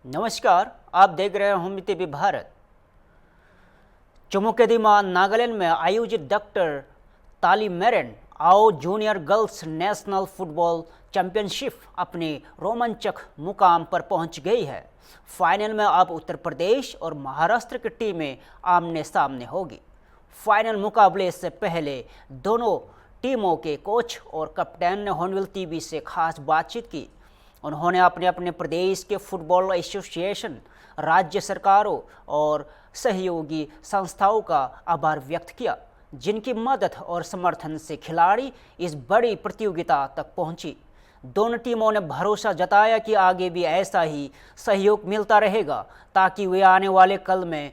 नमस्कार, आप देख रहे हैं होम टीवी भारत। चुमुकेदिमा नागालैंड में आयोजित डॉक्टर तालीमेरन आओ junior girls national football championship अपने रोमांचक मुकाम पर पहुंच गई है। फाइनल में अब उत्तर प्रदेश और महाराष्ट्र की टीमें आमने सामने होगी। फाइनल मुकाबले से पहले दोनों टीमों के कोच और कप्तान ने हॉर्नबिल टीवी से खास बातचीत की। उन्होंने अपने अपने प्रदेश के फुटबॉल एसोसिएशन, राज्य सरकारों और सहयोगी संस्थाओं का आभार व्यक्त किया, जिनकी मदद और समर्थन से खिलाड़ी इस बड़ी प्रतियोगिता तक पहुंची। दोनों टीमों ने भरोसा जताया कि आगे भी ऐसा ही सहयोग मिलता रहेगा ताकि वे आने वाले कल में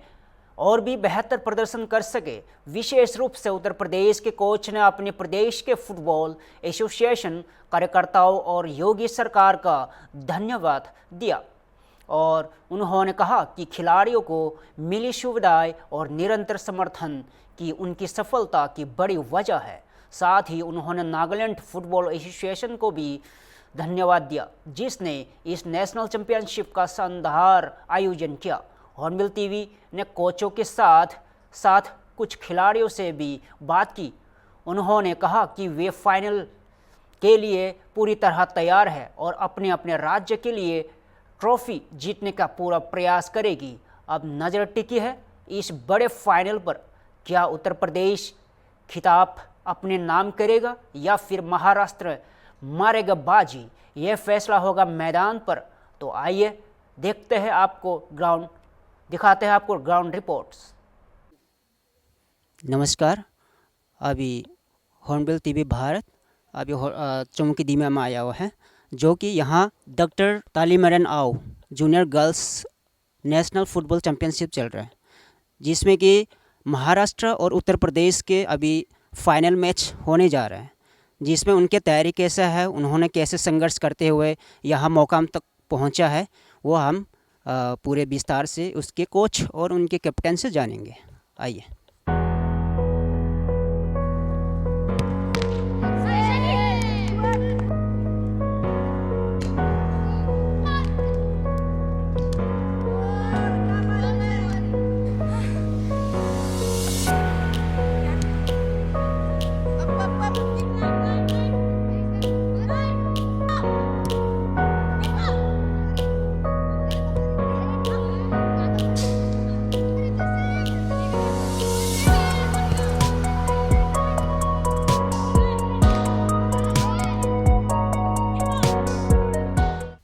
और भी बेहतर प्रदर्शन कर सके। विशेष रूप से उत्तर प्रदेश के कोच ने अपने प्रदेश के फुटबॉल एसोसिएशन कार्यकर्ताओं और योगी सरकार का धन्यवाद दिया और उन्होंने कहा कि खिलाड़ियों को मिली सुविधाएं और निरंतर समर्थन की उनकी सफलता की बड़ी वजह है। साथ ही उन्होंने नागालैंड फुटबॉल एसोसिएशन को भी धन्यवाद दिया, जिसने इस नेशनल चैंपियनशिप का शानदार आयोजन किया। हॉर्नबिल टीवी ने कोचों के साथ साथ कुछ खिलाड़ियों से भी बात की। उन्होंने कहा कि वे फाइनल के लिए पूरी तरह तैयार है और अपने अपने राज्य के लिए ट्रॉफी जीतने का पूरा प्रयास करेगी। अब नज़र टिकी है इस बड़े फाइनल पर, क्या उत्तर प्रदेश खिताब अपने नाम करेगा या फिर महाराष्ट्र मारेगा बाजी। यह फैसला होगा मैदान पर। तो आइए देखते हैं, दिखाते हैं आपको ग्राउंड रिपोर्ट्स। नमस्कार, अभी हॉर्नबिल टीवी भारत अभी चुमुकेदिमा में आया हुआ है, जो कि यहाँ डॉक्टर तालीमेरन आओ junior girls national football championship चल रहा है, जिसमें कि महाराष्ट्र और उत्तर प्रदेश के अभी फाइनल मैच होने जा रहा है, जिसमें उनके तैयारी कैसा है, उन्होंने कैसे संघर्ष करते हुए यहाँ मुकाम तक पहुँचा है, वो हम पूरे विस्तार से उसके कोच और उनके कैप्टन से जानेंगे। आइए।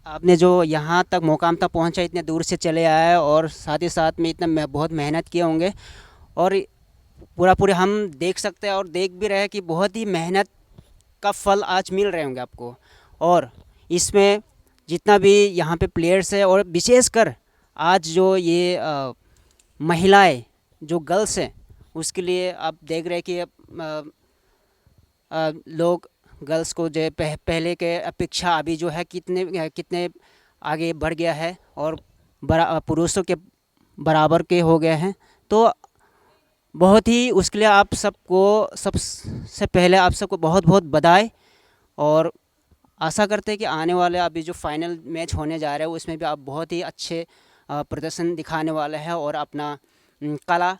आपने जो यहाँ तक मुकाम तक पहुँचा, इतने दूर से चले आए और साथ ही साथ में इतना बहुत मेहनत किए होंगे और पूरे हम देख सकते हैं और देख भी रहे हैं कि बहुत ही मेहनत का फल आज मिल रहे होंगे आपको। और इसमें जितना भी यहाँ पे प्लेयर्स है और विशेषकर आज जो ये महिलाएं जो गर्ल्स हैं, उसके लिए आप देख रहे हैं कि लोग गर्ल्स को जो पहले के अपेक्षा अभी जो है कितने आगे बढ़ गया है और पुरुषों के बराबर के हो गए हैं। तो बहुत ही उसके लिए आप सबको सबसे पहले आप सबको बहुत बहुत बधाई और आशा करते हैं कि आने वाले अभी जो फाइनल मैच होने जा रहा है उसमें भी आप बहुत ही अच्छे प्रदर्शन दिखाने वाले हैं और अपना कला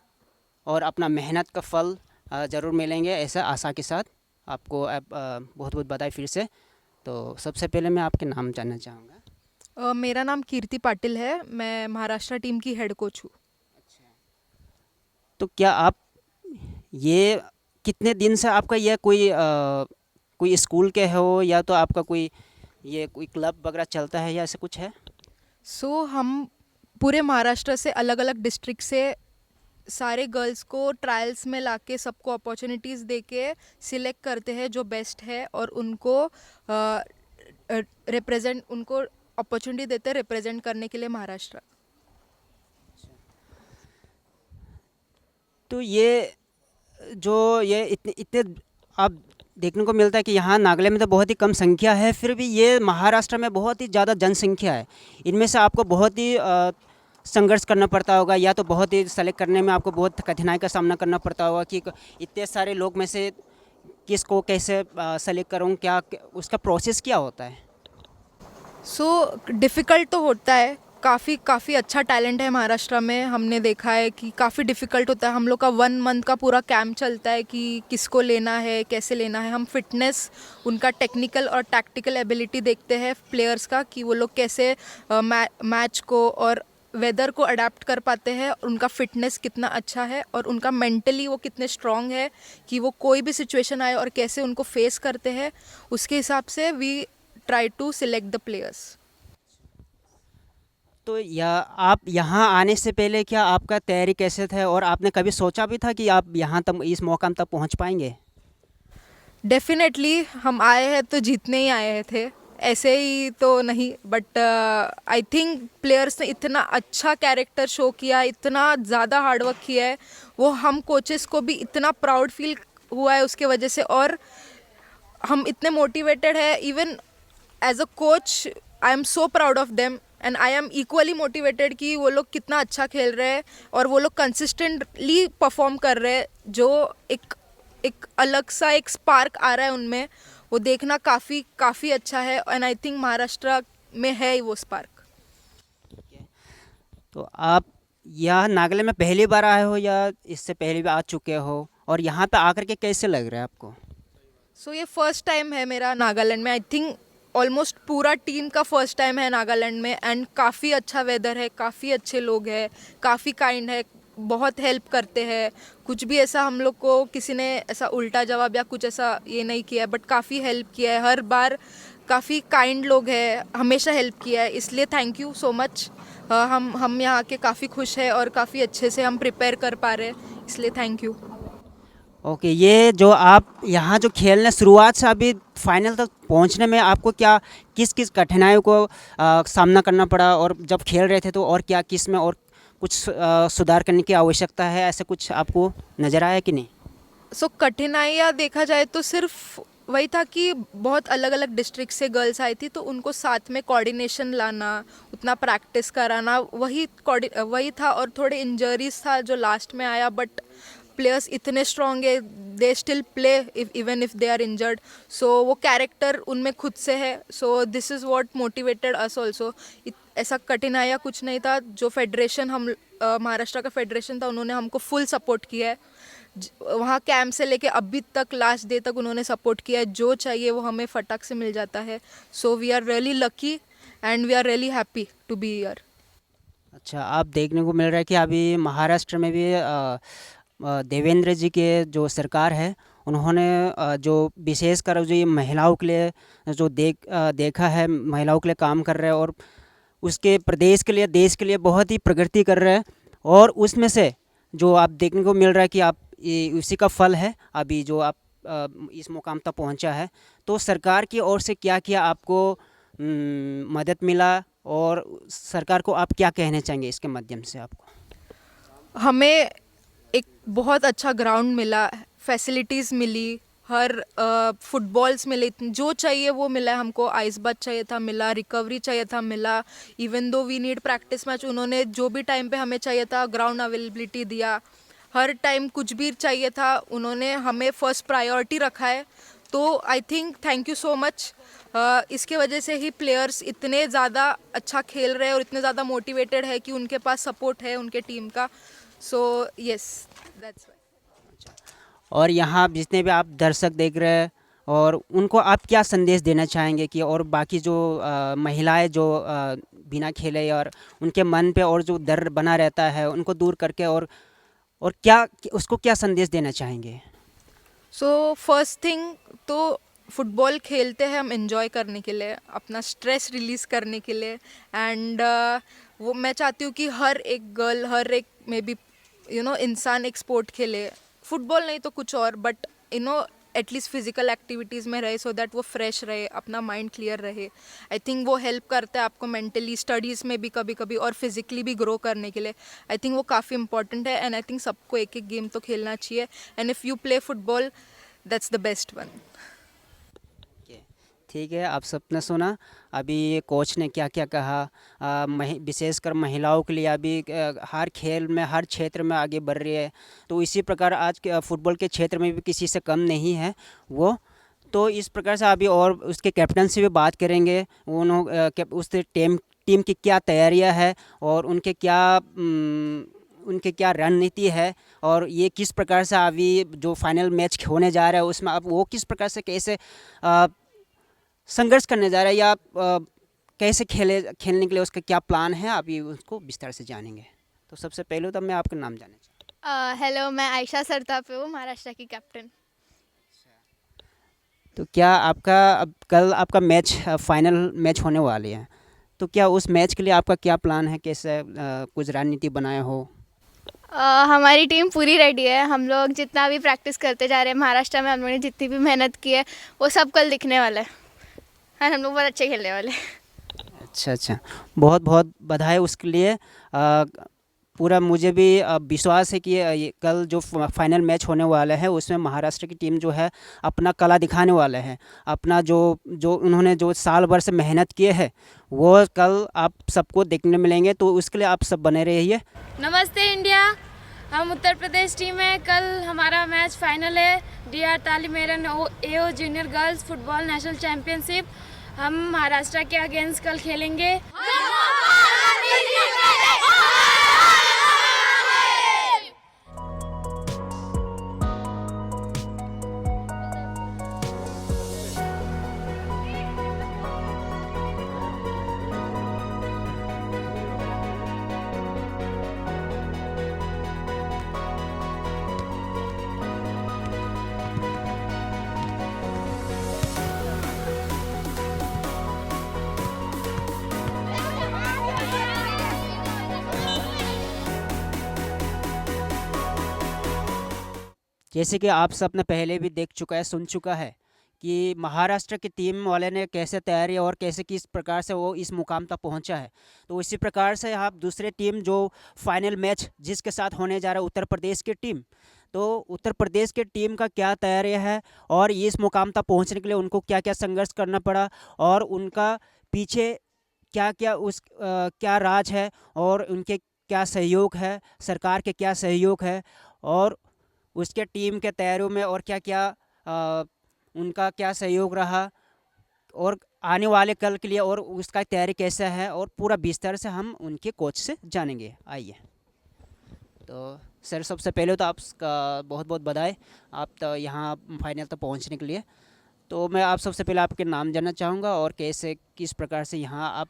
और अपना मेहनत का फल ज़रूर मिलेंगे, ऐसा आशा के साथ आपको बहुत बहुत बधाई फिर से। तो सबसे पहले मैं आपके नाम जानना चाहूँगा। मेरा नाम कीर्ति पाटिल है, मैं महाराष्ट्र टीम की हेड कोच हूँ। अच्छा, तो क्या आप ये कितने दिन से आपका यह कोई स्कूल के हो या तो आपका कोई क्लब वगैरह चलता है या ऐसा कुछ है? हम पूरे महाराष्ट्र से अलग अलग डिस्ट्रिक्ट से सारे गर्ल्स को ट्रायल्स में लाके सबको अपॉर्चुनिटीज़ देके सिलेक्ट करते हैं जो बेस्ट है और उनको उनको अपॉर्चुनिटी देते हैं रिप्रेजेंट करने के लिए महाराष्ट्र। तो ये इतने आप देखने को मिलता है कि यहाँ नागालैंड में तो बहुत ही कम संख्या है, फिर भी ये महाराष्ट्र में बहुत ही ज़्यादा जनसंख्या है। इनमें से आपको बहुत ही संघर्ष करना पड़ता होगा या तो बहुत ही सेलेक्ट करने में आपको बहुत कठिनाई का सामना करना पड़ता होगा कि इतने सारे लोग में से किसको कैसे सेलेक्ट करूँ, क्या उसका प्रोसेस क्या होता है? डिफ़िकल्ट तो होता है, काफ़ी अच्छा टैलेंट है महाराष्ट्र में। हमने देखा है कि काफ़ी डिफ़िकल्ट होता है। हम लोग का 1 मंथ का पूरा कैंप चलता है कि किसको लेना है, कैसे लेना है। हम फिटनेस, उनका टेक्निकल और टैक्टिकल एबिलिटी देखते हैं प्लेयर्स का, कि वो लोग कैसे मैच को और वेदर को अडेप्ट कर पाते हैं, उनका फिटनेस कितना अच्छा है और उनका मेंटली वो कितने स्ट्रांग है कि वो कोई भी सिचुएशन आए और कैसे उनको फेस करते हैं। उसके हिसाब से we try to select the players. तो या आप यहाँ आने से पहले क्या आपका तैयारी कैसे था, और आपने कभी सोचा भी था कि आप यहाँ तक इस मुकाम तक पहुँच पाएंगे? डेफिनेटली हम आए हैं तो जीतने ही आए थे, ऐसे ही तो नहीं। बट आई थिंक प्लेयर्स ने इतना अच्छा कैरेक्टर शो किया, इतना ज़्यादा हार्डवर्क किया है, वो हम कोचेस को भी इतना प्राउड फील हुआ है उसके वजह से। और हम इतने मोटिवेटेड है, even as a coach I am so proud of them and I am equally motivated कि वो लोग कितना अच्छा खेल रहे हैं और वो लोग कंसिस्टेंटली परफॉर्म कर रहे हैं। जो एक एक अलग सा एक स्पार्क आ रहा है उनमें, वो देखना काफ़ी अच्छा है। एंड आई थिंक महाराष्ट्र में है ही वो स्पार्क। तो आप यहाँ नागालैंड में पहली बार आए हो या इससे पहले भी आ चुके हो, और यहाँ पे आकर के कैसे लग रहा है आपको? सो ये फर्स्ट टाइम है मेरा नागालैंड में। आई थिंक ऑलमोस्ट पूरा टीम का फर्स्ट टाइम है नागालैंड में। एंड काफ़ी अच्छा वेदर है, काफ़ी अच्छे लोग हैं, काफ़ी काइंड है, बहुत हेल्प करते हैं। कुछ भी ऐसा हम लोग को किसी ने ऐसा उल्टा जवाब या कुछ ऐसा ये नहीं किया है, बट काफ़ी हेल्प किया है हर बार। काफ़ी काइंड लोग हैं, हमेशा हेल्प किया है, इसलिए थैंक यू सो मच। हम यहाँ के काफ़ी खुश हैं और काफ़ी अच्छे से हम प्रिपेयर कर पा रहे हैं, इसलिए थैंक यू। ओके, ये जो आप यहाँ जो खेलने शुरुआत से अभी फाइनल तक पहुँचने में आपको क्या किस किस कठिनाइयों को सामना करना पड़ा, और जब खेल रहे थे तो और क्या किस में और कुछ सुधार करने की आवश्यकता है, ऐसे कुछ आपको नज़र आया कि नहीं? सो कठिनाइयाँ देखा जाए तो सिर्फ वही था कि बहुत अलग अलग डिस्ट्रिक्ट से गर्ल्स आई थी, तो उनको साथ में कोऑर्डिनेशन लाना, उतना प्रैक्टिस कराना, वही था। और थोड़े इंजरीज था जो लास्ट में आया, बट प्लेयर्स इतने स्ट्रॉन्ग है, they still play even if they are injured. So वो कैरेक्टर उनमें खुद से है। So this is what motivated us also. ऐसा कठिनाइयाँ कुछ नहीं था। जो फेडरेशन महाराष्ट्र का फेडरेशन था, उन्होंने हमको फुल सपोर्ट किया है। वहाँ कैंप से लेके अभी तक लास्ट डे तक उन्होंने सपोर्ट किया है। जो चाहिए वो हमें फटाक से मिल जाता है। So we are really lucky and we are really happy to be here. अच्छा, आप देखने को मिल रहा है कि अभी महाराष्ट्र में भी देवेंद्र जी के जो सरकार है, उन्होंने जो विशेषकर जो ये महिलाओं के लिए जो देखा है, महिलाओं के लिए काम कर रहे हैं, और उसके प्रदेश के लिए, देश के लिए बहुत ही प्रगति कर रहे हैं। और उसमें से जो आप देखने को मिल रहा है कि आप उसी का फल है अभी जो आप इस मुकाम तक पहुंचा है। तो सरकार की ओर से क्या क्या आपको मदद मिला, और सरकार को आप क्या कहना चाहेंगे इसके माध्यम से आपको? हमें एक बहुत अच्छा ग्राउंड मिला, फैसिलिटीज़ मिली, हर फुटबॉल्स मिले, जो चाहिए वो मिला है हमको। आइस बाथ चाहिए था, मिला। रिकवरी चाहिए था, मिला। Even though we need practice match, उन्होंने जो भी टाइम पे हमें चाहिए था ग्राउंड अवेलेबिलिटी दिया। हर टाइम कुछ भी चाहिए था, उन्होंने हमें फर्स्ट प्रायोरिटी रखा है। तो I think thank you so much. इसके वजह से ही प्लेयर्स इतने ज़्यादा अच्छा खेल रहे हैं और इतने ज़्यादा मोटिवेटेड है कि उनके पास सपोर्ट है उनके टीम का। So yes, that's why. और यहाँ जितने भी आप दर्शक देख रहे हैं, और उनको आप क्या संदेश देना चाहेंगे कि और बाकी जो महिलाएं जो बिना खेले और उनके मन पे और जो डर बना रहता है, उनको दूर करके और क्या उसको क्या संदेश देना चाहेंगे? सो फर्स्ट थिंग तो फुटबॉल खेलते हैं हम एंजॉय करने के लिए, अपना स्ट्रेस रिलीज़ करने के लिए। एंड वो मैं चाहती हूँ कि हर एक गर्ल, हर एक मे बी इंसान एक स्पोर्ट खेले, फुटबॉल नहीं तो कुछ और, बट एटलीस्ट फिजिकल एक्टिविटीज़ में रहे, सो दैट वो फ्रेश रहे, अपना माइंड क्लियर रहे। आई थिंक वो हेल्प करता है आपको मेंटली, स्टडीज़ में भी कभी कभी, और फिजिकली भी ग्रो करने के लिए। आई थिंक वो काफ़ी इंपॉर्टेंट है। एंड आई थिंक सबको एक एक गेम तो खेलना चाहिए। And if you play football, that's the best one. ठीक है, आप सबने सुना अभी कोच ने क्या क्या कहा। विशेषकर महिलाओं के लिए अभी हर खेल में, हर क्षेत्र में आगे बढ़ रही है। तो इसी प्रकार आज के फुटबॉल के क्षेत्र में भी किसी से कम नहीं है वो। तो इस प्रकार से अभी और उसके कैप्टन से भी बात करेंगे, उस टीम की क्या तैयारियां है और उनके क्या रणनीति है, और ये किस प्रकार से अभी जो फाइनल मैच होने जा रहा है उसमें अब वो किस प्रकार से कैसे संघर्ष करने जा रहा है, या कैसे खेलने के लिए उसका क्या प्लान है, आप ये उसको विस्तार से जानेंगे। तो सबसे पहले तो मैं आपका नाम जानना चाहूँगा। हेलो, मैं आयशा सरताप हूँ, महाराष्ट्र की कैप्टन। तो क्या आपका अब कल आपका मैच फाइनल मैच होने वाली है, तो क्या उस मैच के लिए आपका क्या प्लान है, कैसे कुछ रणनीति बनाए हो? हमारी टीम पूरी रेडी है। हम लोग जितना भी प्रैक्टिस करते जा रहे हैं, महाराष्ट्र में हम लोगों ने जितनी भी मेहनत की है वो सब कल दिखने वाला है और हम लोग बहुत अच्छे खेलने वाले हैं। अच्छा अच्छा, बहुत बहुत बधाई उसके लिए। पूरा मुझे भी विश्वास है कि ये कल जो फाइनल मैच होने वाला है उसमें महाराष्ट्र की टीम जो है अपना कला दिखाने वाला है, अपना जो जो उन्होंने जो साल भर से मेहनत किए है वो कल आप सबको देखने मिलेंगे, तो उसके लिए आप सब बने रहिए। नमस्ते इंडिया, हम उत्तर प्रदेश टीम है। कल हमारा मैच फाइनल है DR तालीमेरन AO junior girls football national championship. हम महाराष्ट्र के अगेंस्ट कल खेलेंगे। जैसे कि आप सब ने पहले भी देख चुका है, सुन चुका है कि महाराष्ट्र की टीम वाले ने कैसे तैयारी और कैसे किस प्रकार से वो इस मुकाम तक पहुंचा है। तो इसी प्रकार से आप दूसरे टीम जो फाइनल मैच जिसके साथ होने जा रहा है उत्तर प्रदेश की टीम, तो उत्तर प्रदेश की टीम का क्या तैयारी है और इस मुकाम तक पहुंचने के लिए उनको क्या क्या संघर्ष करना पड़ा और उनका पीछे क्या क्या क्या राज है और उनके क्या सहयोग है, सरकार के क्या सहयोग है, और उसके टीम के तैयारियों में और क्या क्या उनका क्या सहयोग रहा, और आने वाले कल के लिए और उसका तैयारी कैसा है, और पूरा विस्तार से हम उनके कोच से जानेंगे। आइए। तो सर, सबसे पहले तो आपका बहुत बहुत बधाई, आप तो यहाँ फाइनल तक पहुँचने के लिए। तो मैं आप सबसे पहले आपके नाम जानना चाहूँगा और कैसे किस प्रकार से यहाँ आप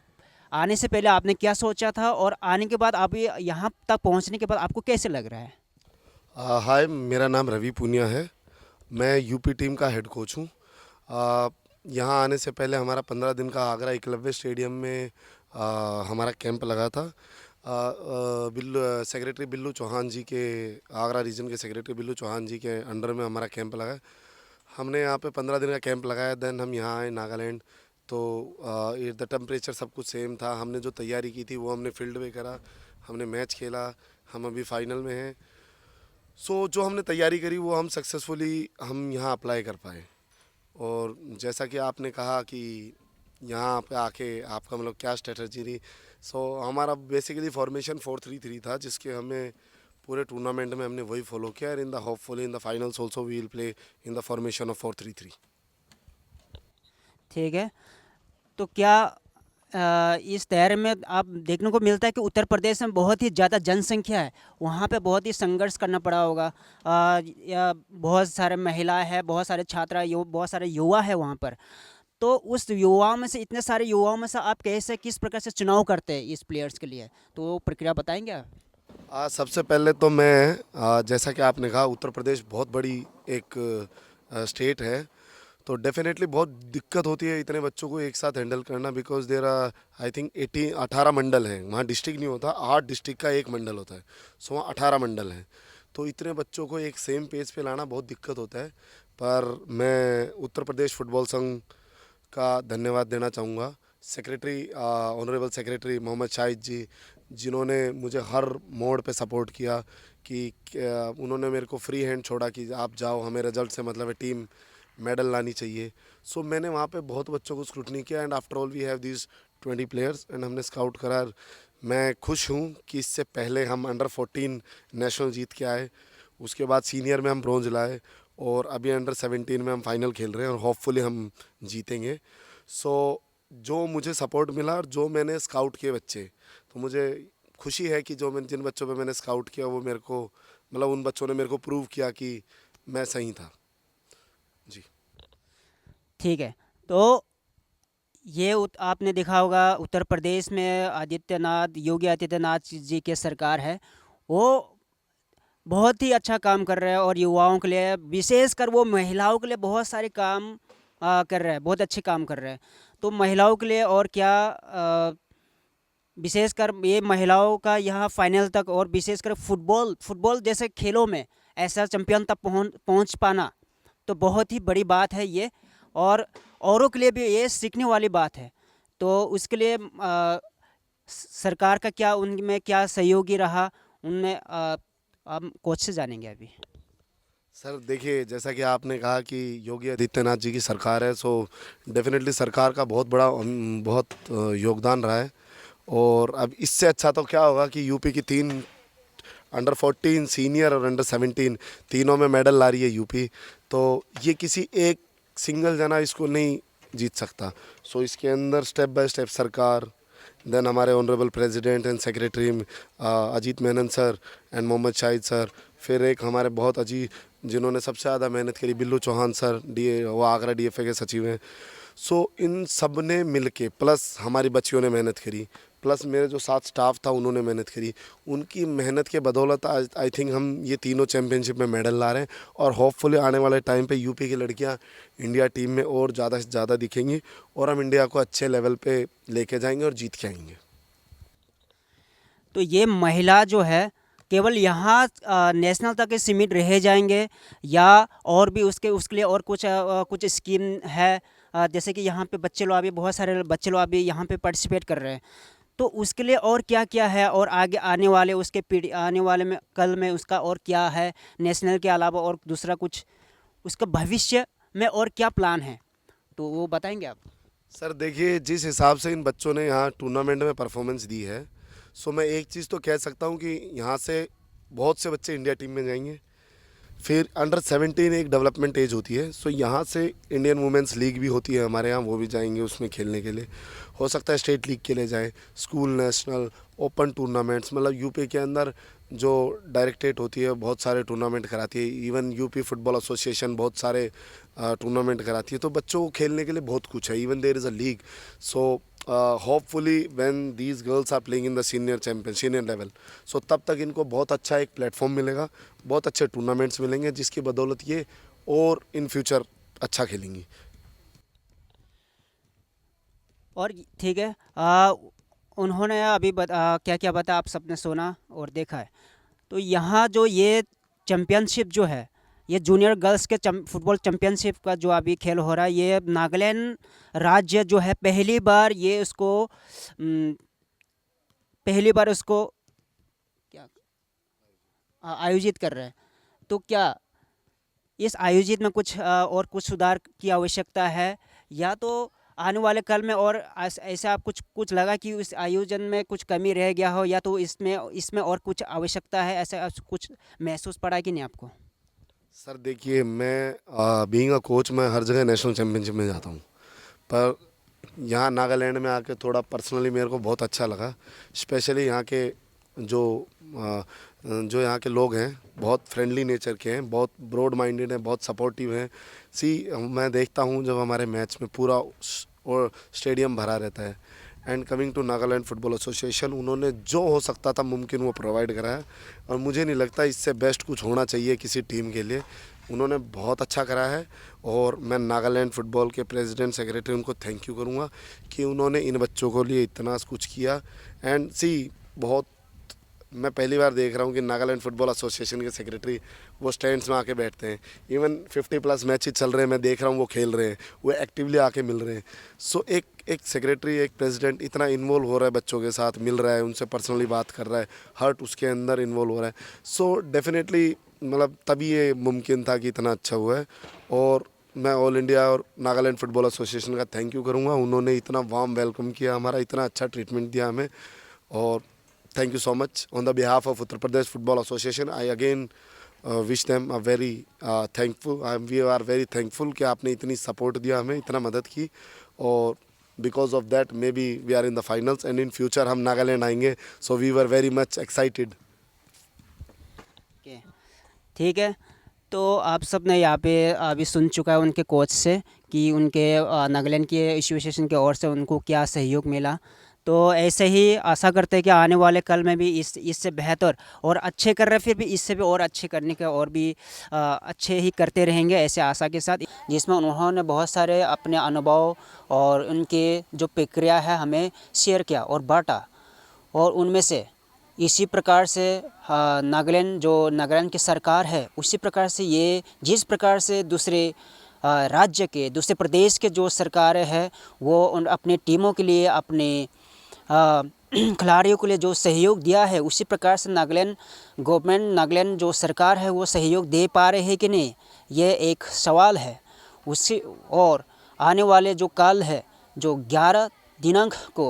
आने से पहले आपने क्या सोचा था और आने के बाद आप यहाँ तक पहुँचने के बाद आपको कैसे लग रहा है? हाय, मेरा नाम रवि पूनिया है। मैं यूपी टीम का हेड कोच हूँ। यहाँ आने से पहले हमारा 15 दिन का आगरा एकलव्य स्टेडियम में हमारा कैंप लगा था। सेक्रेटरी बिल्लू चौहान जी के, आगरा रीजन के सेक्रेटरी बिल्लू चौहान जी के अंडर में हमारा कैंप लगा। हमने यहाँ पे 15 दिन का कैंप लगाया। देन हम यहाँ आए नागालैंड, तो द टेम्परेचर सब कुछ सेम था। हमने जो तैयारी की थी वो हमने फील्ड में करा, हमने मैच खेला, हम अभी फाइनल में हैं। जो हमने तैयारी करी वो हम सक्सेसफुली हम यहाँ अप्लाई कर पाए। और जैसा कि आपने कहा कि यहाँ पे आके आपका मतलब क्या स्ट्रेटजी रही, हमारा बेसिकली फॉर्मेशन 4-3-3 था, जिसके हमें पूरे टूर्नामेंट में हमने वही फॉलो किया। और hopefully in the finals also we will play in the formation of 4-3-3। ठीक है। तो क्या इस तैयारी में आप देखने को मिलता है कि उत्तर प्रदेश में बहुत ही ज़्यादा जनसंख्या है, वहाँ पे बहुत ही संघर्ष करना पड़ा होगा, या बहुत सारे महिलाएं हैं, बहुत सारे छात्र, बहुत सारे युवा है वहाँ पर। तो उस युवाओं में से, इतने सारे युवाओं में से आप कैसे किस प्रकार से चुनाव करते हैं इस प्लेयर्स के लिए, तो वो प्रक्रिया बताएंगे आप? सबसे पहले तो मैं जैसा कि आपने कहा, उत्तर प्रदेश बहुत बड़ी एक स्टेट है, तो डेफिनेटली बहुत दिक्कत होती है इतने बच्चों को एक साथ हैंडल करना। Because there are I think 18 मंडल हैं वहाँ। डिस्ट्रिक्ट नहीं होता, 8 डिस्ट्रिक्ट का एक मंडल होता है। वहाँ 18 मंडल हैं, तो इतने बच्चों को एक सेम पेज पे लाना बहुत दिक्कत होता है। पर मैं उत्तर प्रदेश फुटबॉल संघ का धन्यवाद देना चाहूँगा, secretary honourable secretary Mohammad Shahid ji, जिन्होंने मुझे हर मोड़ पे सपोर्ट किया कि उन्होंने मेरे को फ्री हैंड छोड़ा कि आप जाओ, हमें रिजल्ट से मतलब है, टीम मेडल लानी चाहिए। मैंने वहाँ पे बहुत बच्चों को स्क्रूटनी किया। And after all we have these 20 players and हमने स्काउट करा। मैं खुश हूँ कि इससे पहले हम अंडर 14 नेशनल जीत के आए, उसके बाद सीनियर में हम ब्रॉन्ज लाए, और अभी अंडर 17 में हम फाइनल खेल रहे हैं और होपफुली हम जीतेंगे। जो मुझे सपोर्ट मिला और जो मैंने स्काउट किए बच्चे, तो मुझे खुशी है कि जो मैंने जिन बच्चों पे मैंने स्काउट किया वो मेरे को मतलब उन बच्चों ने मेरे को प्रूव किया कि मैं सही था। जी। ठीक है। तो ये आपने देखा होगा उत्तर प्रदेश में योगी आदित्यनाथ जी की सरकार है, वो बहुत ही अच्छा काम कर रहे हैं और युवाओं के लिए विशेषकर वो महिलाओं के लिए बहुत सारे काम कर रहे हैं, बहुत अच्छे काम कर रहे हैं। तो महिलाओं के लिए और क्या विशेषकर ये महिलाओं का यहाँ फाइनल तक और विशेषकर फुटबॉल जैसे खेलों में ऐसा चैंपियन तक पहुँच पाना तो बहुत ही बड़ी बात है ये, और औरों के लिए भी ये सीखने वाली बात है। तो उसके लिए सरकार का क्या उनमें क्या सहयोगी रहा उनमें हम कोच से जानेंगे अभी। सर देखिए, जैसा कि आपने कहा कि योगी आदित्यनाथ जी की सरकार है, सो डेफिनेटली सरकार का बहुत बड़ा बहुत योगदान रहा है। और अब इससे अच्छा तो क्या होगा कि यूपी की 3 अंडर 14 सीनियर और अंडर 17 तीनों में मेडल ला रही है यूपी। तो ये किसी एक सिंगल जना इसको नहीं जीत सकता। सो इसके अंदर स्टेप बाय स्टेप सरकार, देन हमारे honourable president and secretary Ajit Menon sir and Mohammed Shahid sir, फिर एक हमारे बहुत जिन्होंने सबसे ज़्यादा मेहनत करी बिल्लू चौहान सर, वो आगरा DFA के सचिव हैं। सो इन सब ने मिल के, प्लस हमारी बच्चियों ने मेहनत करी, प्लस मेरे जो साथ स्टाफ था उन्होंने मेहनत करी, उनकी मेहनत के बदौलत आज आई थिंक हम ये तीनों चैम्पियनशिप में मेडल ला रहे हैं। और होपफुली आने वाले टाइम पे यूपी की लड़कियां इंडिया टीम में और ज़्यादा से ज़्यादा दिखेंगी और हम इंडिया को अच्छे लेवल पे लेके जाएंगे और जीत के आएंगे। तो ये महिला जो है केवल यहाँ नेशनल तक ही सीमित रह जाएंगे या और भी उसके लिए और कुछ स्कीम है? जैसे कि यहाँ पे बच्चे लोग अभी बहुत सारे बच्चे लोग अभी यहाँ पे पार्टिसिपेट कर रहे हैं, तो उसके लिए और क्या क्या है और आगे आने वाले उसके पीढ़ी आने वाले में कल में उसका और क्या है नेशनल के अलावा और दूसरा कुछ उसका भविष्य में और क्या प्लान है, तो वो बताएंगे आप? सर देखिए, जिस हिसाब से इन बच्चों ने यहाँ टूर्नामेंट में परफॉर्मेंस दी है, सो मैं एक चीज़ तो कह सकता हूँ कि यहाँ से बहुत से बच्चे इंडिया टीम में जाएंगे। फिर अंडर 17 एक डेवलपमेंट एज होती है, सो यहाँ से इंडियन वुमेंस लीग भी होती है हमारे यहाँ, वो भी जाएंगे उसमें खेलने के लिए। हो सकता है स्टेट लीग के लिए जाए, स्कूल नेशनल ओपन टूर्नामेंट्स, मतलब यूपी के अंदर जो डायरेक्टरेट होती है बहुत सारे टूर्नामेंट कराती है। इवन यूपी फुटबॉल एसोसिएशन बहुत सारे टूर्नामेंट कराती है। तो बच्चों को खेलने के लिए बहुत कुछ है, even there is a league. So hopefully when these girls are playing in the senior level, so तब तक इनको बहुत अच्छा एक प्लेटफॉर्म मिलेगा, बहुत अच्छे टूर्नामेंट्स मिलेंगे जिसकी बदौलत ये और इन फ्यूचर अच्छा खेलेंगी। और ठीक है, उन्होंने अभी क्या क्या बताया आप सबने सुना और देखा है। तो यहाँ जो ये चैम्पियनशिप जो है, ये जूनियर गर्ल्स के फुटबॉल चैम्पियनशिप का जो अभी खेल हो रहा है, ये नागालैंड राज्य जो है पहली बार उसको क्या आयोजित कर रहे हैं। तो क्या इस आयोजित में कुछ और कुछ सुधार की आवश्यकता है, या तो आने वाले कल में और ऐसा आप कुछ लगा कि उस आयोजन में कुछ कमी रह गया हो, या तो इसमें और कुछ आवश्यकता है, ऐसा कुछ महसूस पड़ा कि नहीं आपको? सर देखिए, मैं बीइंग अ कोच मैं हर जगह नेशनल चैम्पियनशिप में जाता हूँ, पर यहाँ नागालैंड में आके थोड़ा पर्सनली मेरे को बहुत अच्छा लगा। स्पेशली यहाँ के जो यहाँ के लोग हैं बहुत फ्रेंडली नेचर के हैं, बहुत ब्रॉड माइंडेड हैं, बहुत सपोर्टिव हैं। मैं देखता हूँ जब हमारे मैच में पूरा और स्टेडियम भरा रहता है। And coming to Nagaland football association, उन्होंने जो हो सकता था मुमकिन वो प्रोवाइड कराया, और मुझे नहीं लगता इससे बेस्ट कुछ होना चाहिए किसी टीम के लिए। उन्होंने बहुत अच्छा करा है और मैं नागालैंड फुटबॉल के प्रेसिडेंट सेक्रेटरी उनको थैंक यू करूँगा कि उन्होंने इन बच्चों को लिए इतना कुछ किया। एंड मैं पहली बार देख रहा हूँ कि नागालैंड फुटबॉल एसोसिएशन के सेक्रेटरी वो स्टैंड्स में आके बैठते हैं। इवन 50+ मैचेस चल रहे हैं, मैं देख रहा हूँ वो खेल रहे हैं, वो एक्टिवली आके मिल रहे हैं। सो एक सेक्रेटरी, एक प्रेसिडेंट इतना इन्वॉल्व हो रहा है, बच्चों के साथ मिल रहा है, उनसे पर्सनली बात कर रहा है, हर्ट उसके अंदर इन्वॉल्व हो रहा है। सो डेफिनेटली मतलब तभी ये मुमकिन था कि इतना अच्छा हुआ है। और मैं ऑल इंडिया और नागालैंड फुटबॉल एसोसिएशन का थैंक यू करूँगा, उन्होंने इतना वार्म वेलकम किया, हमारा इतना अच्छा ट्रीटमेंट दिया हमें। और thank you so much on the behalf of Uttar Pradesh Football Association. I again wish them a very thankful. We are very thankful कि आपने इतनी सपोर्ट दिया हमें, इतना मदद की। और because of that maybe we are in the finals and in future हम नागालैंड आएंगे, so we were very much excited. ठीक है, तो आप सब ने यहाँ पे अभी सुन चुका है उनके कोच से कि उनके नागालैंड के एसोसिएशन की ओर से उनको क्या सहयोग मिला। तो ऐसे ही आशा करते हैं कि आने वाले कल में भी इससे बेहतर और अच्छे कर रहे, फिर भी इससे भी और अच्छे करने के और भी अच्छे ही करते रहेंगे, ऐसे आशा के साथ, जिसमें उन्होंने बहुत सारे अपने अनुभव और उनके जो प्रक्रिया है हमें शेयर किया और बांटा। और उनमें से इसी प्रकार से नागालैंड की सरकार है, उसी प्रकार से ये जिस प्रकार से दूसरे राज्य के दूसरे प्रदेश के जो सरकारें हैं वो अपने टीमों के लिए अपने खिलाड़ियों के लिए जो सहयोग दिया है, उसी प्रकार से नागालैंड गवर्नमेंट नागालैंड जो सरकार है वो सहयोग दे पा रहे हैं कि नहीं, ये एक सवाल है। उसी और आने वाले जो कल है, जो 11 दिनांक को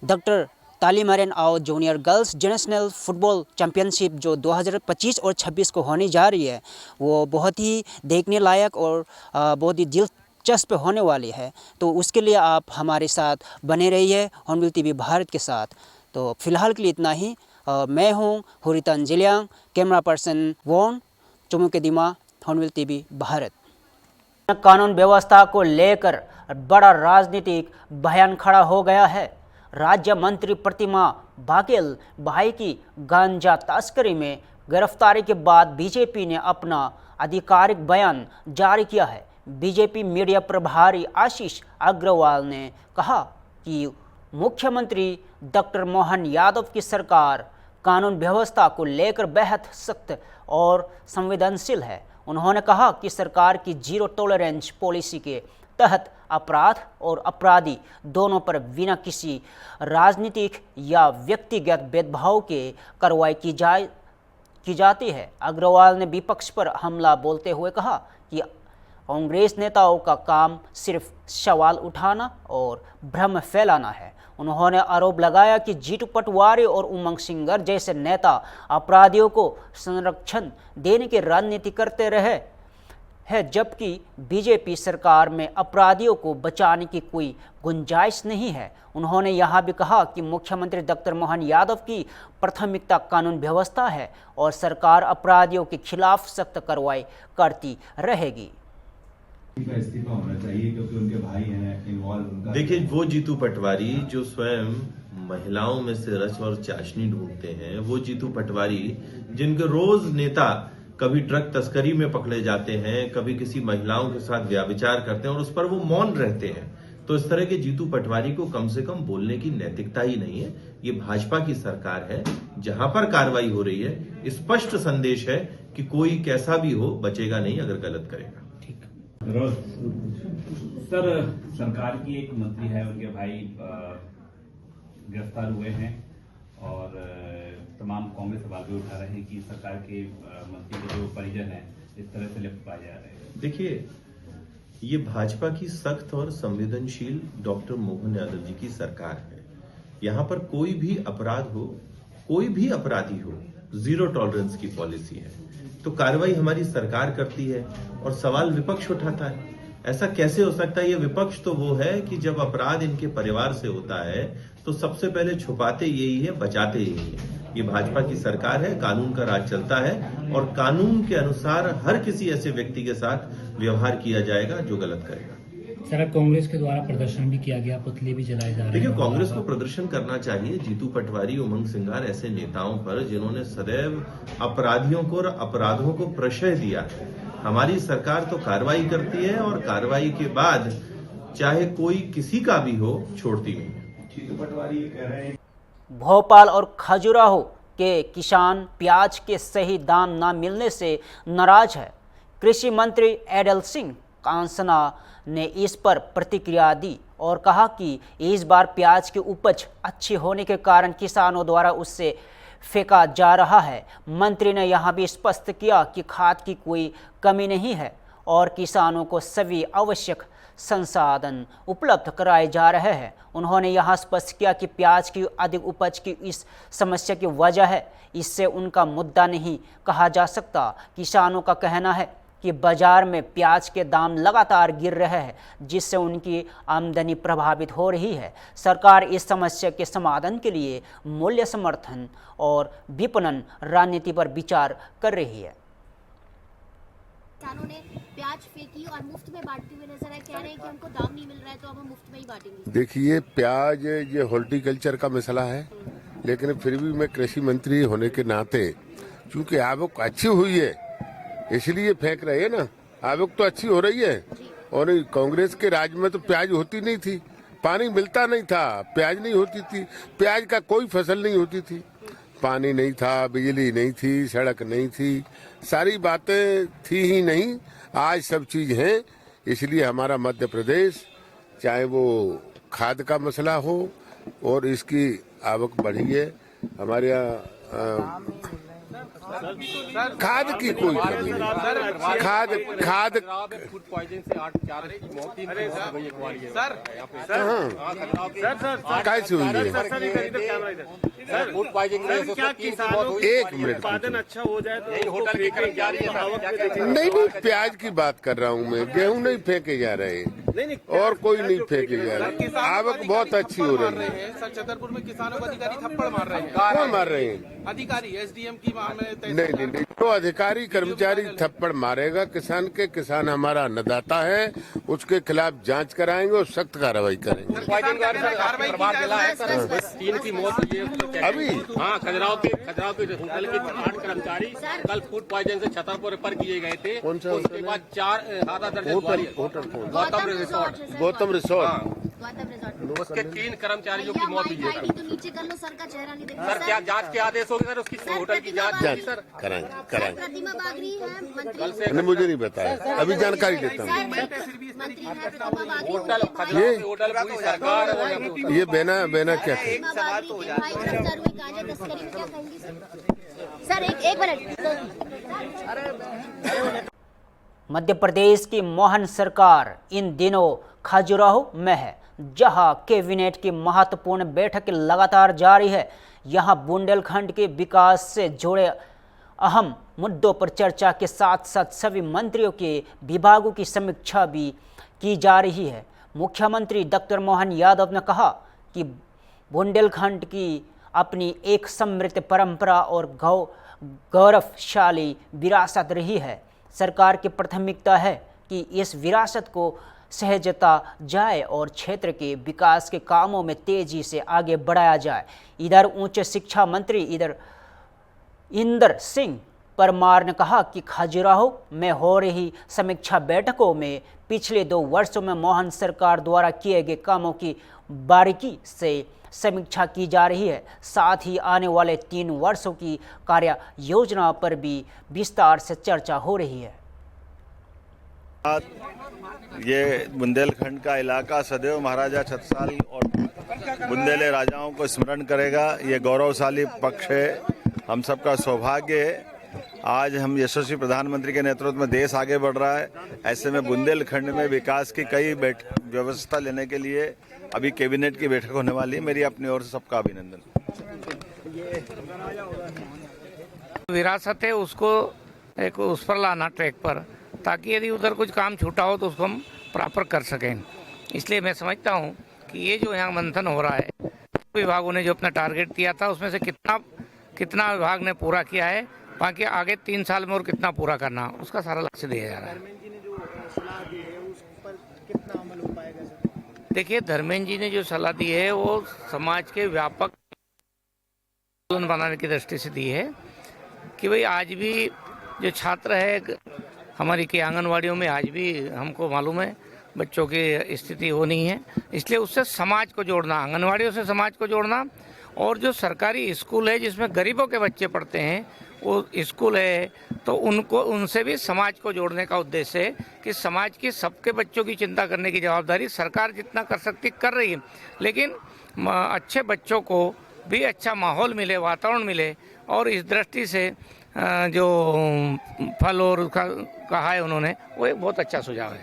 डॉक्टर ताली मेरन आओ junior girls national football championship जो 2025 और 26 को होने जा रही है, वो बहुत ही देखने लायक और बहुत ही दिलचस्प होने वाली है। तो उसके लिए आप हमारे साथ बने रहिए हॉर्नबिल टीवी भारत के साथ। तो फिलहाल के लिए इतना ही। मैं हूँ हुरितन जिलियांग, कैमरा पर्सन वॉन चुमू के दिमा, हॉर्नबिल टीवी भारत। कानून व्यवस्था को लेकर बड़ा राजनीतिक बयान खड़ा हो गया है। राज्य मंत्री प्रतिमा बाघेल भाई की गांजा तस्करी में गिरफ्तारी के बाद बीजेपी ने अपना आधिकारिक बयान जारी किया है। बीजेपी मीडिया प्रभारी आशीष अग्रवाल ने कहा कि मुख्यमंत्री डॉक्टर मोहन यादव की सरकार कानून व्यवस्था को लेकर बेहद सख्त और संवेदनशील है। उन्होंने कहा कि सरकार की जीरो टॉलरेंस पॉलिसी के तहत अपराध और अपराधी दोनों पर बिना किसी राजनीतिक या व्यक्तिगत भेदभाव के कार्रवाई की जाती है। अग्रवाल ने विपक्ष पर हमला बोलते हुए कहा कि कांग्रेस नेताओं का काम सिर्फ सवाल उठाना और भ्रम फैलाना है। उन्होंने आरोप लगाया कि जीतू पटवारी और उमंग सिंगर जैसे नेता अपराधियों को संरक्षण देने की राजनीति करते रहे है, जबकि बीजेपी सरकार में अपराधियों को बचाने की कोई गुंजाइश नहीं है। उन्होंने यहां भी कहा कि मुख्यमंत्री डॉक्टर मोहन यादव की प्राथमिकता कानून व्यवस्था है और सरकार अपराधियों के खिलाफ सख्त कार्रवाई करती रहेगी। इस्तीफा होना चाहिए क्योंकि उनके भाई हैं इन्वॉल्व। देखिए, वो जीतू पटवारी जो स्वयं महिलाओं में से रस और चाशनी ढूंढते हैं, वो जीतू पटवारी जिनके रोज नेता कभी ड्रग तस्करी में पकड़े जाते हैं, कभी किसी महिलाओं के साथ व्याभिचार करते हैं और उस पर वो मौन रहते हैं, तो इस तरह के जीतू पटवारी को कम से कम बोलने की नैतिकता ही नहीं है। ये भाजपा की सरकार है, जहां पर कार्रवाई हो रही है स्पष्ट संदेश है कि कोई कैसा भी हो बचेगा नहीं अगर गलत करेगा। सर, सरकार की एक मंत्री है, उनके भाई गिरफ्तार हुए हैं और तमाम कांग्रेस सवाल भी उठा रहे हैं कि सरकार के मंत्री के जो परिजन हैं इस तरह से लिप्त पाए जा रहे हैं। देखिए, ये भाजपा की सख्त और संवेदनशील डॉक्टर मोहन यादव जी की सरकार है। यहाँ पर कोई भी अपराध हो, कोई भी अपराधी हो, जीरो टॉलरेंस की पॉलिसी है। तो कार्रवाई हमारी सरकार करती है और सवाल विपक्ष उठाता है। ऐसा कैसे हो सकता है? ये विपक्ष तो वो है कि जब अपराध इनके परिवार से होता है तो सबसे पहले छुपाते यही है, बचाते यही है। ये भाजपा की सरकार है, कानून का राज चलता है और कानून के अनुसार हर किसी ऐसे व्यक्ति के साथ व्यवहार किया जाएगा जो गलत करेगा। सर, कांग्रेस के द्वारा प्रदर्शन भी किया गया, पुतले भी जलाए जा रहे हैं। देखिए, कांग्रेस को प्रदर्शन करना चाहिए। जीतू पटवारी, उमंग सिंगार ऐसे नेताओं पर जिन्होंने सदैव अपराधियों को और अपराधों को प्रश्रय दिया है। हमारी सरकार तो कार्रवाई करती है और कार्रवाई के बाद चाहे कोई किसी का भी हो छोड़ती नहीं है। जीतू पटवारी ये कह रहे हैं भोपाल और खजुराहो के किसान प्याज के सही दाम न मिलने से नाराज है। कृषि मंत्री एडल सिंह कांसना ने इस पर प्रतिक्रिया दी और कहा कि इस बार प्याज की उपज अच्छी होने के कारण किसानों द्वारा उससे फेंका जा रहा है। मंत्री ने यहां भी स्पष्ट किया कि खाद की कोई कमी नहीं है और किसानों को सभी आवश्यक संसाधन उपलब्ध कराए जा रहे हैं। उन्होंने यहां स्पष्ट किया कि प्याज की अधिक उपज की इस समस्या की वजह है, इससे उनका मुद्दा नहीं कहा जा सकता। किसानों का कहना है कि बाजार में प्याज के दाम लगातार गिर रहे हैं, जिससे उनकी आमदनी प्रभावित हो रही है। सरकार इस समस्या के समाधान के लिए मूल्य समर्थन और विपणन रणनीति पर विचार कर रही है। किसानों ने प्याज फेंकी और मुफ्त में बांटते हुए नजर आए, कह रहे हैं कि हमको दाम नहीं मिल रहा है तो अब हम मुफ्त में ही बांटेंगे। देखिए, प्याज ये हॉर्टिकल्चर का मसला है, लेकिन फिर भी मैं कृषि मंत्री होने के नाते, चूंकि आवक अच्छी हुई है इसलिए फेंक रहे हैं ना। आवक तो अच्छी हो रही है, और कांग्रेस के राज में तो प्याज होती नहीं थी, पानी मिलता नहीं था, प्याज नहीं होती थी, प्याज का कोई फसल नहीं होती थी, पानी नहीं था, बिजली नहीं थी, सड़क नहीं थी, सारी बातें थी ही नहीं। आज सब चीज है, इसलिए हमारा मध्य प्रदेश, चाहे वो खाद का मसला हो और इसकी आवक बढ़ी है, हमारे यहाँ खाद की कोई कमी नहीं। खाद फूड पॉइजन से 8 की मौत कैसे हुई है? फूड पॉइजन एक मिनट, उत्पादन अच्छा हो जाए तो होटल के कर्मचारी नहीं, प्याज की बात कर रहा हूँ मैं, गेहूं नहीं फेंके जा रहे और कोई नहीं फेंके जा रहे, आवक बहुत अच्छी हो रही है। सर, छतरपुर में किसानों को अधिकारी थप्पड़ मार रहे हैं। कौन मार रहे हैं? अधिकारी एसडीएम की मांग में नहीं, तो अधिकारी कर्मचारी थप्पड़ मारेगा किसान के, किसान हमारा अन्नदाता है, उसके खिलाफ जांच कराएंगे और सख्त कार्रवाई करेंगे। अभी खजुराहो के होटल के 8 कर्मचारी कल फूड पॉइजन से छतरपुर रेफर किए गए थे। कौन सा? उसके बाद 4 आधा दर्जन होटल गौतम रिसोर्ट उसके 3 कर्मचारियों की मौत हुई है। तो नीचे कर लो, सर का चेहरा नहीं दिख रहा। सर, क्या जांच के आदेश हो गए सर? उसकी होटल की जांच कराएंगे। प्रतिमा बागरी है मंत्री, ने मुझे नहीं बताया, अभी जानकारी देता हूँ। मंत्री है प्रतिमा बागरी, होटल पूरी सरकार ये बेना क्या है? भाई गिरफ्तार हुई गांजा तस्करी में, क्या कहेंगे सर? एक मिनट। मध्य प्रदेश की मोहन सरकार इन दिनों खजुराहो में है, जहां कैबिनेट की महत्वपूर्ण बैठक लगातार जारी है। यहां बुंदेलखंड के विकास से जुड़े अहम मुद्दों पर चर्चा के साथ साथ सभी मंत्रियों के विभागों की समीक्षा भी की जा रही है। मुख्यमंत्री डॉक्टर मोहन यादव ने कहा कि बुंदेलखंड की अपनी एक समृद्ध परंपरा और गौरवशाली विरासत रही है। सरकार की प्राथमिकता है कि इस विरासत को सहेजता जाए और क्षेत्र के विकास के कामों में तेजी से आगे बढ़ाया जाए। इधर उच्च शिक्षा मंत्री इंदर सिंह परमार ने कहा कि खजुराहो में हो रही समीक्षा बैठकों में पिछले 2 वर्षों में मोहन सरकार द्वारा किए गए कामों की बारीकी से समीक्षा की जा रही है। साथ ही आने वाले 3 वर्षों की कार्य योजना पर भी विस्तार से चर्चा हो रही है। ये बुंदेलखंड का इलाका सदैव महाराजा छत्रसाल और बुंदेले राजाओं को स्मरण करेगा। ये गौरवशाली पक्ष है, हम सबका सौभाग्य है। आज हम यशस्वी प्रधानमंत्री के नेतृत्व में देश आगे बढ़ रहा है। ऐसे में बुंदेलखंड में विकास की कई व्यवस्था लेने के लिए अभी कैबिनेट की बैठक होने वाली है। मेरी अपनी ओर से सबका अभिनंदन। विरासत है, उसको एक उस पर लाना ट्रैक पर, ताकि यदि उधर कुछ काम छूटा हो तो उसको हम प्रॉपर कर सकें। इसलिए मैं समझता हूँ कि ये जो यहाँ मंथन हो रहा है, विभागों ने जो अपना टारगेट दिया था उसमें से कितना विभाग ने पूरा किया है, बाकी आगे 3 साल में और कितना पूरा करना, उसका सारा लक्ष्य दिया जा रहा है। देखिए, धर्मेंद्र जी ने जो सलाह दी है वो समाज के व्यापक बनाने की दृष्टि से दी है कि भाई आज भी जो छात्र है हमारी के आंगनवाड़ियों में, आज भी हमको मालूम है बच्चों की स्थिति वो नहीं है, इसलिए उससे समाज को जोड़ना, आंगनवाड़ियों से समाज को जोड़ना, और जो सरकारी स्कूल है जिसमें गरीबों के बच्चे पढ़ते हैं वो स्कूल है, तो उनसे भी समाज को जोड़ने का उद्देश्य है कि समाज की सबके बच्चों की चिंता करने की जवाबदारी सरकार जितना कर सकती कर रही है, लेकिन अच्छे बच्चों को भी अच्छा माहौल मिले, वातावरण मिले, और इस दृष्टि से जो फल और कहा है उन्होंने, वो एक बहुत अच्छा सुझाव है।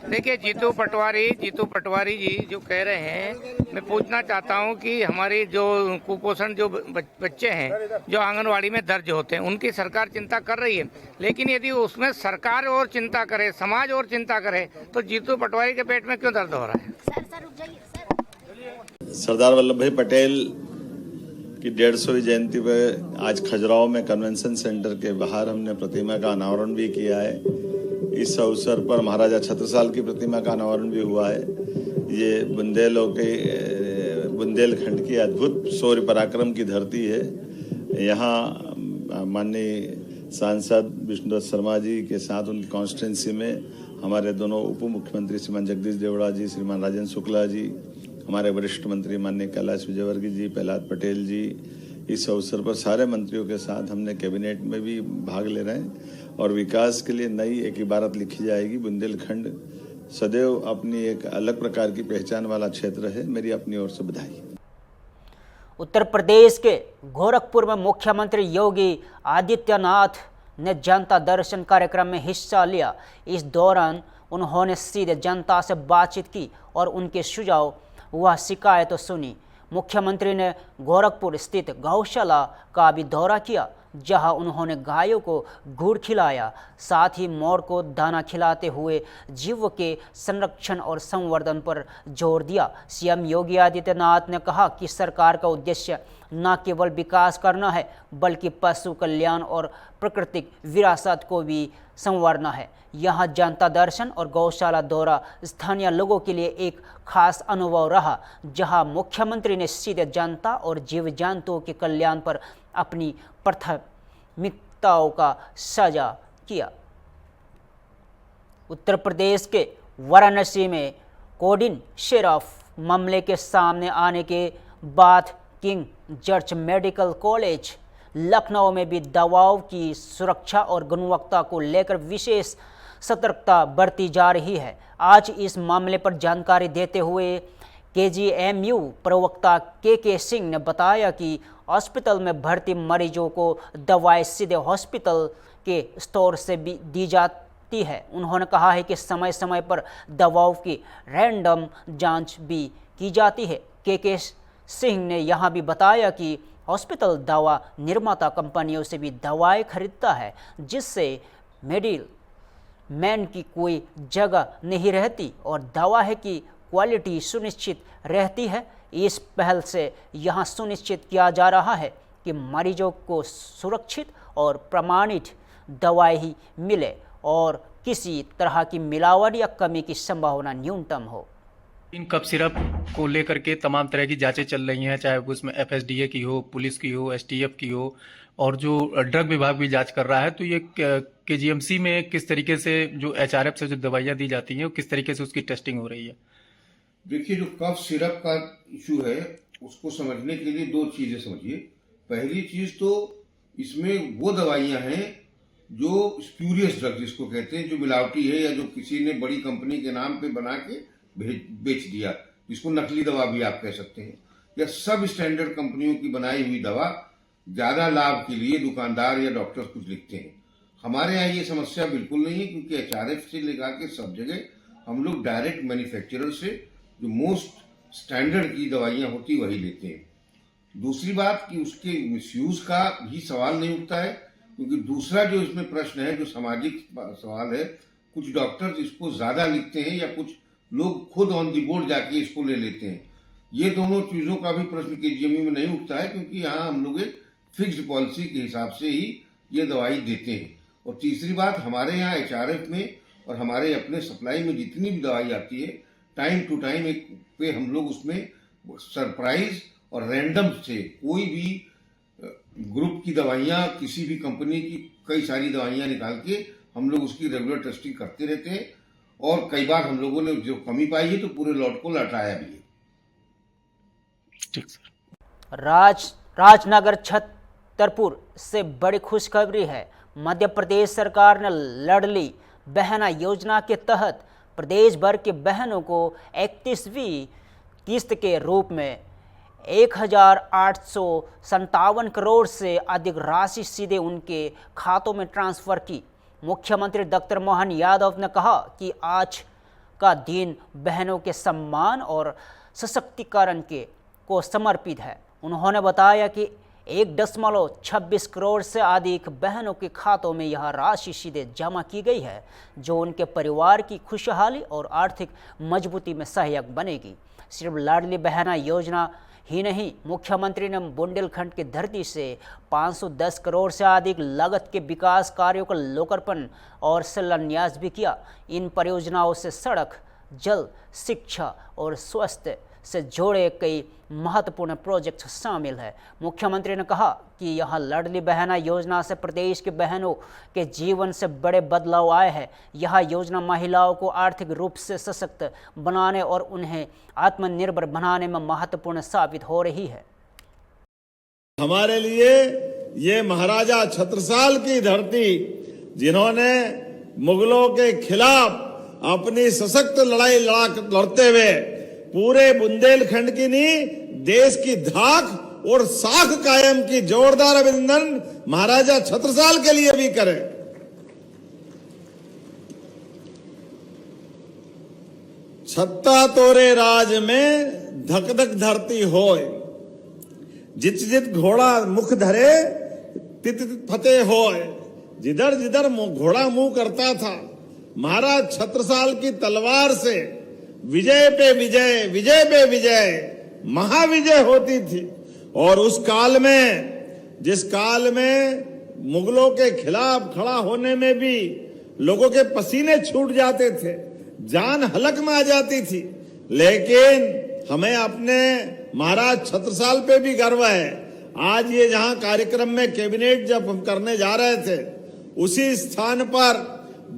देखिए जीतू पटवारी जी जो कह रहे हैं, मैं पूछना चाहता हूं कि हमारी जो कुपोषण जो बच्चे हैं जो आंगनवाड़ी में दर्ज होते हैं उनकी सरकार चिंता कर रही है, लेकिन यदि उसमें सरकार और चिंता करे, समाज और चिंता करे, तो जीतू पटवारी के पेट में क्यों दर्द हो रहा है? सर रुक जाइए सर। सरदार वल्लभ भाई पटेल की 150वीं जयंती पर आज खजुराहो में कन्वेंशन सेंटर के बाहर हमने प्रतिमा का अनावरण भी किया है। इस अवसर पर महाराजा छत्रसाल की प्रतिमा का अनावरण भी हुआ है। ये बुंदेलखंड की अद्भुत शौर्य पराक्रम की धरती है। यहाँ माननीय सांसद विष्णुदत्त शर्मा जी के साथ उनकी कॉन्स्टिट्यूंसी में हमारे दोनों उप मुख्यमंत्री श्रीमान जगदीश देवड़ा जी, श्रीमान राजेंद्र शुक्ला जी, हमारे वरिष्ठ मंत्री माननीय कैलाश विजयवर्गीय जी, प्रहलाद पटेल जी, इस अवसर पर सारे मंत्रियों के साथ हमने कैबिनेट में भी भाग ले रहे हैं और विकास के लिए नई एक इबारत लिखी जाएगी। बुंदेलखंड सदैव अपनी एक अलग प्रकार की पहचान वाला क्षेत्र है। मेरी अपनी ओर से बधाई। उत्तर प्रदेश के गोरखपुर में मुख्यमंत्री योगी आदित्यनाथ ने जनता दर्शन कार्यक्रम में हिस्सा लिया। इस दौरान उन्होंने सीधे जनता से बातचीत की और उनके सुझाव व शिकायतों सुनी। मुख्यमंत्री ने गोरखपुर स्थित गौशाला का भी दौरा किया, जहां उन्होंने गायों को गुड़ खिलाया। साथ ही मोर को दाना खिलाते हुए जीव के संरक्षण और संवर्धन पर जोर दिया। सीएम योगी आदित्यनाथ ने कहा कि सरकार का उद्देश्य न केवल विकास करना है, बल्कि पशु कल्याण और प्राकृतिक विरासत को भी संवारना है। यहाँ जनता दर्शन और गौशाला दौरा स्थानीय लोगों के लिए एक खास अनुभव रहा, जहां मुख्यमंत्री ने सीधे जनता और जीव जंतुओं के कल्याण पर अपनी प्राथमिकताओं का साझा किया। उत्तर प्रदेश के वाराणसी में कोडिन शेरफ मामले के सामने आने के बाद king George medical college Lucknow में भी दवाओं की सुरक्षा और गुणवत्ता को लेकर विशेष सतर्कता बरती जा रही है। आज इस मामले पर जानकारी देते हुए केजीएमयू प्रवक्ता के सिंह ने बताया कि हॉस्पिटल में भर्ती मरीजों को दवाएं सीधे हॉस्पिटल के स्टोर से भी दी जाती है। उन्होंने कहा है कि समय समय पर दवाओं की रैंडम जांच भी की जाती है। के सिंह ने यहां भी बताया कि हॉस्पिटल दवा निर्माता कंपनियों से भी दवाएं खरीदता है, जिससे मिडिल मैन की कोई जगह नहीं रहती और दवा है कि क्वालिटी सुनिश्चित रहती है। इस पहल से यहां सुनिश्चित किया जा रहा है कि मरीजों को सुरक्षित और प्रमाणित दवाएं ही मिले और किसी तरह की मिलावट या कमी की संभावना न्यूनतम हो। इन कप सिरप को लेकर के तमाम तरह की जांचें चल रही हैं, चाहे उसमें एफएसडीए की हो, पुलिस की हो, एसटीएफ की हो, और जो ड्रग विभाग भी जांच कर रहा है। तो ये केजीएमसी में किस तरीके से जो एचआरएफ से जो दवाइयां दी जाती हैं, किस तरीके से उसकी टेस्टिंग हो रही है? देखिए, जो कफ सिरप का इशू है उसको समझने के लिए दो चीजें समझिए। पहली चीज तो इसमें वो दवाइयां हैं जो स्प्यूरियस ड्रग जिसको कहते हैं, जो मिलावटी है या जो किसी ने बड़ी कंपनी के नाम पे बना के बेच दिया, इसको नकली दवा भी आप कह सकते हैं, या सब स्टैंडर्ड कंपनियों की बनाई हुई दवा ज्यादा लाभ के लिए दुकानदार या डॉक्टर कुछ लिखते हैं। हमारे यहाँ ये समस्या बिल्कुल नहीं है, क्योंकि एचआरएफ से लेकर के सब जगह हम लोग डायरेक्ट मैन्युफैक्चरर से जो मोस्ट स्टैंडर्ड की दवाइयां होती वही लेते हैं। दूसरी बात कि उसके मिसयूज का भी सवाल नहीं उठता है, क्योंकि दूसरा जो इसमें प्रश्न है, जो सामाजिक सवाल है, कुछ डॉक्टर इसको ज्यादा लिखते हैं या कुछ लोग खुद ऑन दी बोर्ड जाके इसको ले लेते हैं। ये दोनों चीजों का भी प्रश्न केजीएमयू में नहीं उठता है, क्योंकि यहाँ हम लोग एक फिक्स्ड पॉलिसी के हिसाब से ही ये दवाई देते हैं। और तीसरी बात, हमारे यहाँ एचआरएफ में और हमारे अपने सप्लाई में जितनी भी दवाई आती है, टाइम टू टाइम एक पे हम लोग उसमें सरप्राइज और रैंडम से कोई भी ग्रुप की दवाइयाँ, किसी भी कंपनी की कई सारी दवाइयाँ निकाल के हम लोग उसकी रेगुलर टेस्टिंग करते रहते हैं। और कई बार हम लोगों ने जो कमी पाई है तो पूरे लॉट को लौटाया भी है। ठीक सर। राजनगर छतरपुर से बड़ी खुशखबरी है। मध्य प्रदेश सरकार ने लाडली बहना योजना के तहत प्रदेश भर के बहनों को 31वीं किस्त के रूप में 1857 करोड़ से अधिक राशि सीधे उनके खातों में ट्रांसफर की। मुख्यमंत्री डॉक्टर मोहन यादव ने कहा कि आज का दिन बहनों के सम्मान और सशक्तिकरण को समर्पित है। उन्होंने बताया कि 1.26 करोड़ से अधिक बहनों के खातों में यह राशि सीधे जमा की गई है, जो उनके परिवार की खुशहाली और आर्थिक मजबूती में सहायक बनेगी। सिर्फ लाडली बहना योजना ही नहीं, मुख्यमंत्री ने बुंदेलखंड की धरती से 510 करोड़ से अधिक लागत के विकास कार्यों का लोकार्पण और शिलान्यास भी किया। इन परियोजनाओं से सड़क, जल, शिक्षा और स्वास्थ्य से जुड़े कई महत्वपूर्ण प्रोजेक्ट शामिल हैं। मुख्यमंत्री ने कहा कि यह लाडली बहना योजना से प्रदेश की बहनों के जीवन से बड़े बदलाव आए हैं। यह योजना महिलाओं को आर्थिक रूप से सशक्त बनाने और उन्हें आत्मनिर्भर बनाने में महत्वपूर्ण साबित हो रही है। हमारे लिए ये महाराजा छत्रसाल की धरती, जिन्होंने मुगलों के खिलाफ अपनी सशक्त लड़ाई लड़ते हुए पूरे बुंदेलखंड की नहीं, देश की धाक और साख कायम की, जोरदार अभिनंदन महाराजा छत्रसाल के लिए भी करें। छत्ता तोरे राज में धक धक धरती होय, जित जित घोड़ा मुख धरे तित तित फतेह होय। जिधर जिधर घोड़ा मुंह करता था, महाराज छत्रसाल की तलवार से विजय पे विजय, विजय पे विजय, महाविजय होती थी। और उस काल में, जिस काल में मुगलों के खिलाफ खड़ा होने में भी लोगों के पसीने छूट जाते थे, जान हलक में आ जाती थी, लेकिन हमें अपने महाराज छत्रसाल पे भी गर्व है। आज ये जहां कार्यक्रम में कैबिनेट जब हम करने जा रहे थे, उसी स्थान पर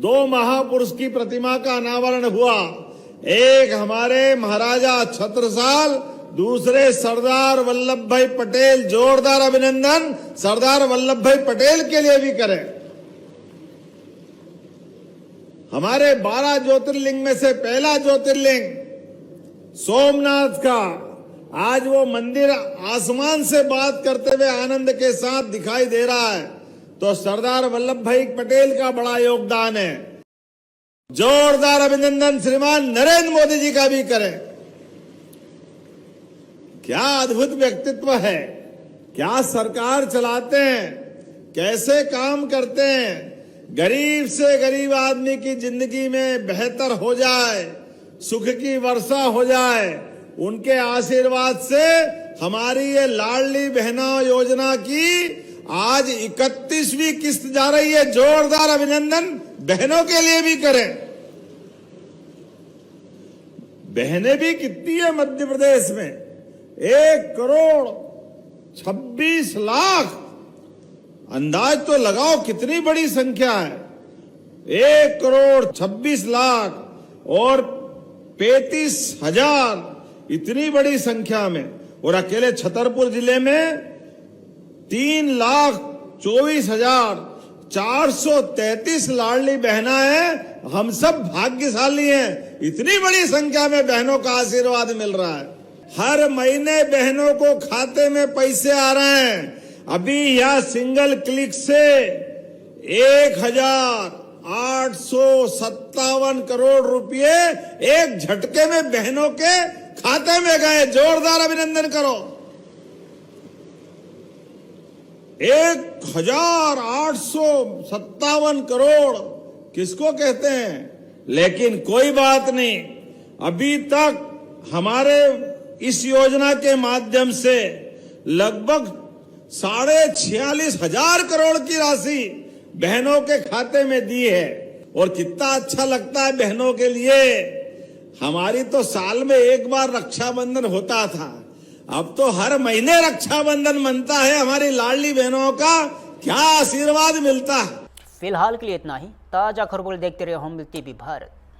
2 महापुरुष की प्रतिमा का अनावरण हुआ। एक हमारे महाराजा छत्रसाल, दूसरे सरदार वल्लभ भाई पटेल। जोरदार अभिनंदन सरदार वल्लभ भाई पटेल के लिए भी करें। हमारे 12 ज्योतिर्लिंग में से पहला ज्योतिर्लिंग सोमनाथ का, आज वो मंदिर आसमान से बात करते हुए आनंद के साथ दिखाई दे रहा है, तो सरदार वल्लभ भाई पटेल का बड़ा योगदान है। जोरदार अभिनंदन श्रीमान नरेंद्र मोदी जी का भी करें। क्या अद्भुत व्यक्तित्व है, क्या सरकार चलाते हैं, कैसे काम करते हैं। गरीब से गरीब आदमी की जिंदगी में बेहतर हो जाए, सुख की वर्षा हो जाए, उनके आशीर्वाद से हमारी ये लाडली बहना योजना की आज 31वीं किस्त जा रही है। जोरदार अभिनंदन बहनों के लिए भी करें। बहनें भी कितनी है मध्य प्रदेश में? 1,26,00,000। अंदाज तो लगाओ कितनी बड़ी संख्या है। 1,26,00,000 और 35,000, इतनी बड़ी संख्या में। और अकेले छतरपुर जिले में 3,24,433 लाडली बहना है। हम सब भाग्यशाली हैं, इतनी बड़ी संख्या में बहनों का आशीर्वाद मिल रहा है। हर महीने बहनों को खाते में पैसे आ रहे हैं। अभी यह सिंगल क्लिक से 1,857 करोड़ रुपए एक झटके में बहनों के खाते में गए। जोरदार अभिनंदन करो। 1,857 करोड़ किसको कहते हैं? लेकिन कोई बात नहीं, अभी तक हमारे इस योजना के माध्यम से लगभग 46,500 करोड़ की राशि बहनों के खाते में दी है। और कितना अच्छा लगता है बहनों के लिए। हमारी तो साल में एक बार रक्षाबंधन होता था, अब तो हर महीने रक्षाबंधन मनता है। हमारी लाडली बहनों का क्या आशीर्वाद मिलता है। फिलहाल के लिए इतना ही। ताजा खबरों देखते रहे होम टीवी भारत।